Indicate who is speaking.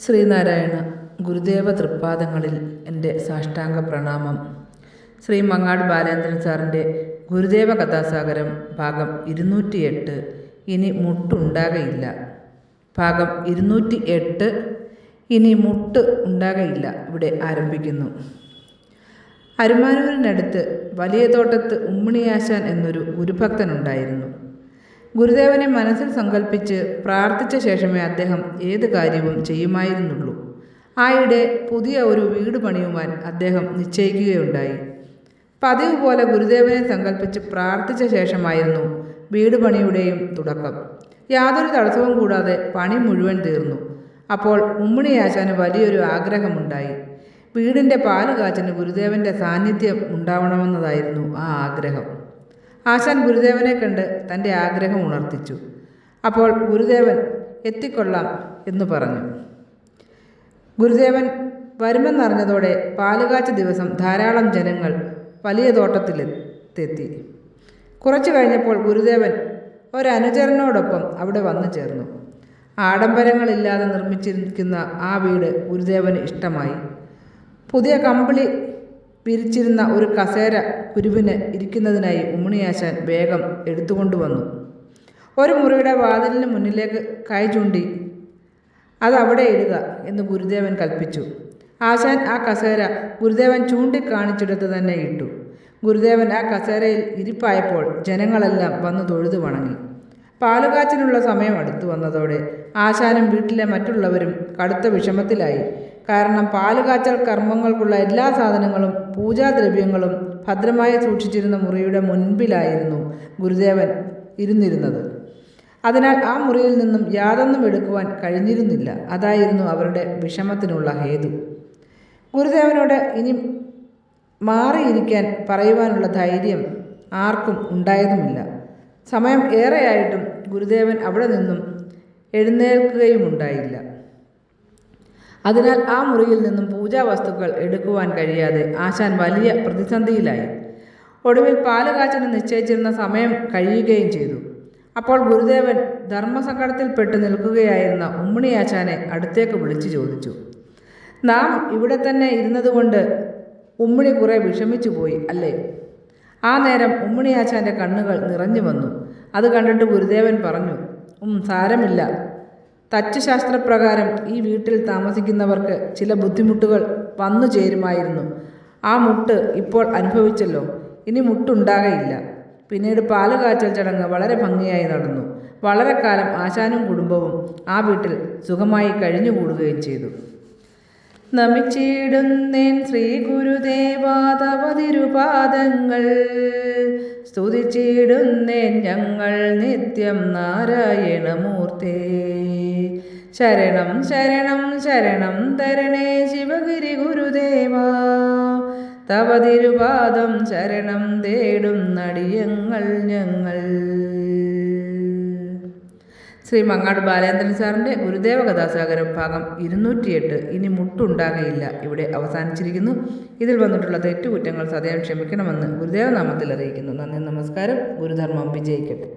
Speaker 1: ശ്രീനാരായണ ഗുരുദേവ തൃപ്പാദങ്ങളിൽ എൻ്റെ സാഷ്ടാംഗ പ്രണാമം. ശ്രീ മങ്ങാട് ബാലേന്ദ്രൻ സാറിൻ്റെ ഗുരുദേവ കഥാസാഗരം ഭാഗം 208 ഇനി മുട്ടുണ്ടാകയില്ല. ഭാഗം 208 ഇനി മുട്ട് ഉണ്ടാകയില്ല ഇവിടെ ആരംഭിക്കുന്നു. അരുമാനൂരിനടുത്ത് വലിയ തോട്ടത്ത് ഉമ്മിണിയാശാൻ എന്നൊരു ഗുരുഭക്തനുണ്ടായിരുന്നു. ഗുരുദേവനെ മനസ്സിൽ സങ്കല്പിച്ച് പ്രാർത്ഥിച്ച ശേഷമേ അദ്ദേഹം ഏത് കാര്യവും ചെയ്യുമായിരുന്നുള്ളൂ. ആയിടെ പുതിയ ഒരു വീട് പണിയുവാൻ അദ്ദേഹം നിശ്ചയിക്കുകയുണ്ടായി. പതിവ് പോലെ ഗുരുദേവനെ സങ്കല്പിച്ച് പ്രാർത്ഥിച്ച ശേഷമായിരുന്നു വീട് പണിയുടെയും തുടക്കം. യാതൊരു തടസ്സവും കൂടാതെ പണി മുഴുവൻ തീർന്നു. അപ്പോൾ ഉമ്മിണിയാശാന് വലിയൊരു ആഗ്രഹമുണ്ടായി. വീടിൻ്റെ പാല് കാച്ചിന് ഗുരുദേവൻ്റെ സാന്നിധ്യം ഉണ്ടാവണമെന്നതായിരുന്നു ആ ആഗ്രഹം. ആശാൻ ഗുരുദേവനെ കണ്ട് തൻ്റെ ആഗ്രഹം ഉണർത്തിച്ചു. അപ്പോൾ ഗുരുദേവൻ എത്തിക്കൊള്ളാം എന്ന് പറഞ്ഞു. ഗുരുദേവൻ വരുമെന്നറിഞ്ഞതോടെ പാലുകാച്ച ദിവസം ധാരാളം ജനങ്ങൾ വലിയ തോട്ടത്തിലെത്തി. കുറച്ചു കഴിഞ്ഞപ്പോൾ ഗുരുദേവൻ ഒരനുചരനോടൊപ്പം അവിടെ വന്നു ചേർന്നു. ആഡംബരങ്ങളില്ലാതെ നിർമ്മിച്ചിരിക്കുന്ന ആ വീട് ഗുരുദേവന് ഇഷ്ടമായി. പുതിയ കമ്പിളി പിരിച്ചിരുന്ന ഒരു കസേര ഗുരുവിന് ഇരിക്കുന്നതിനായി ഉമ്മിണിയാശാൻ വേഗം എടുത്തുകൊണ്ടുവന്നു. ഒരു മുറിയുടെ വാതിലിന് മുന്നിലേക്ക് കൈ ചൂണ്ടി അതവിടെ ഇടുക എന്ന് ഗുരുദേവൻ കൽപ്പിച്ചു. ആശാൻ ആ കസേര ഗുരുദേവൻ ചൂണ്ടിക്കാണിച്ചിടത്ത് തന്നെ ഇട്ടു. ഗുരുദേവൻ ആ കസേരയിൽ ഇരിപ്പായപ്പോൾ ജനങ്ങളെല്ലാം വന്നു തൊഴുതു വണങ്ങി. പാലുകാച്ചിനുള്ള സമയം അടുത്തു വന്നതോടെ ആശാനും വീട്ടിലെ മറ്റുള്ളവരും കടുത്ത വിഷമത്തിലായി. കാരണം പാലുകാച്ചൽ കർമ്മങ്ങൾക്കുള്ള എല്ലാ സാധനങ്ങളും പൂജാദ്രവ്യങ്ങളും ഭദ്രമായി സൂക്ഷിച്ചിരുന്ന മുറിയുടെ മുൻപിലായിരുന്നു ഗുരുദേവൻ ഇരുന്നിരുന്നത്. അതിനാൽ ആ മുറിയിൽ നിന്നും യാതൊന്നും എടുക്കുവാൻ കഴിഞ്ഞിരുന്നില്ല. അതായിരുന്നു അവരുടെ വിഷമത്തിനുള്ള ഹേതു. ഗുരുദേവനോട് ഇനി മാറിയിരിക്കാൻ പറയുവാനുള്ള ധൈര്യം ആർക്കും ഉണ്ടായതുമില്ല. സമയം ഏറെയായിട്ടും ഗുരുദേവൻ അവിടെ നിന്നും എഴുന്നേൽക്കുകയുമുണ്ടായില്ല. അതിനാൽ ആ മുറിയിൽ നിന്നും പൂജാവസ്തുക്കൾ എടുക്കുവാൻ കഴിയാതെ ആശാൻ വലിയ പ്രതിസന്ധിയിലായി. ഒടുവിൽ പാലുകാച്ചിന് നിശ്ചയിച്ചിരുന്ന സമയം കഴിയുകയും ചെയ്തു. അപ്പോൾ ഗുരുദേവൻ ധർമ്മസങ്കടത്തിൽപ്പെട്ട് നിൽക്കുകയായിരുന്ന ഉമ്മിണിയാശാനെ അടുത്തേക്ക് വിളിച്ചു ചോദിച്ചു, നാം ഇവിടെ തന്നെ ഇരുന്നതുകൊണ്ട് ഉമ്മിണി കുറെ വിഷമിച്ചു പോയി അല്ലേ? ആ നേരം ഉമ്മിണിയാശാൻ്റെ കണ്ണുകൾ നിറഞ്ഞു വന്നു. അത് കണ്ടിട്ട് ഗുരുദേവൻ പറഞ്ഞു, സാരമില്ല. തച്ചുശാസ്ത്രപ്രകാരം ഈ വീട്ടിൽ താമസിക്കുന്നവർക്ക് ചില ബുദ്ധിമുട്ടുകൾ വന്നു ചേരുമായിരുന്നു. ആ മുട്ട് ഇപ്പോൾ അനുഭവിച്ചല്ലോ, ഇനി മുട്ടുണ്ടാകയില്ല. പിന്നീട് പാലുകാച്ചൽ ചടങ്ങ് വളരെ ഭംഗിയായി നടന്നു. വളരെ കാലം ആശാനും കുടുംബവും ആ വീട്ടിൽ സുഖമായി കഴിഞ്ഞുകൂടുകയും ചെയ്തു. നമിച്ചിടുന്നേൻ ശ്രീ ഗുരുദേവാ തവ തിരുപാദങ്ങൾ, സ്തുതിച്ചിടുന്നേൻ ഞങ്ങൾ നിത്യം നാരായണമൂർത്തേ. ശരണം ശരണം ശരണം തരണേ ശിവഗിരി ഗുരുദേവാ, തവ തിരുപാദം ശരണം തേടും നടിയങ്ങൾ ഞങ്ങൾ. ശ്രീ മങ്ങാട് ബാലേന്ദ്രൻ സാറിൻ്റെ ഗുരുദേവ കഥാസാഗരം ഭാഗം 208 ഇനി മുട്ടുണ്ടാകയില്ല ഇവിടെ അവസാനിച്ചിരിക്കുന്നു. ഇതിൽ വന്നിട്ടുള്ള തെറ്റുകുറ്റങ്ങൾ സദയം ക്ഷമിക്കണമെന്ന് ഗുരുദേവ നാമത്തിൽ അറിയിക്കുന്നു. നന്ദി, നമസ്കാരം. ഗുരുധർമ്മം വിജയിക്കട്ടെ.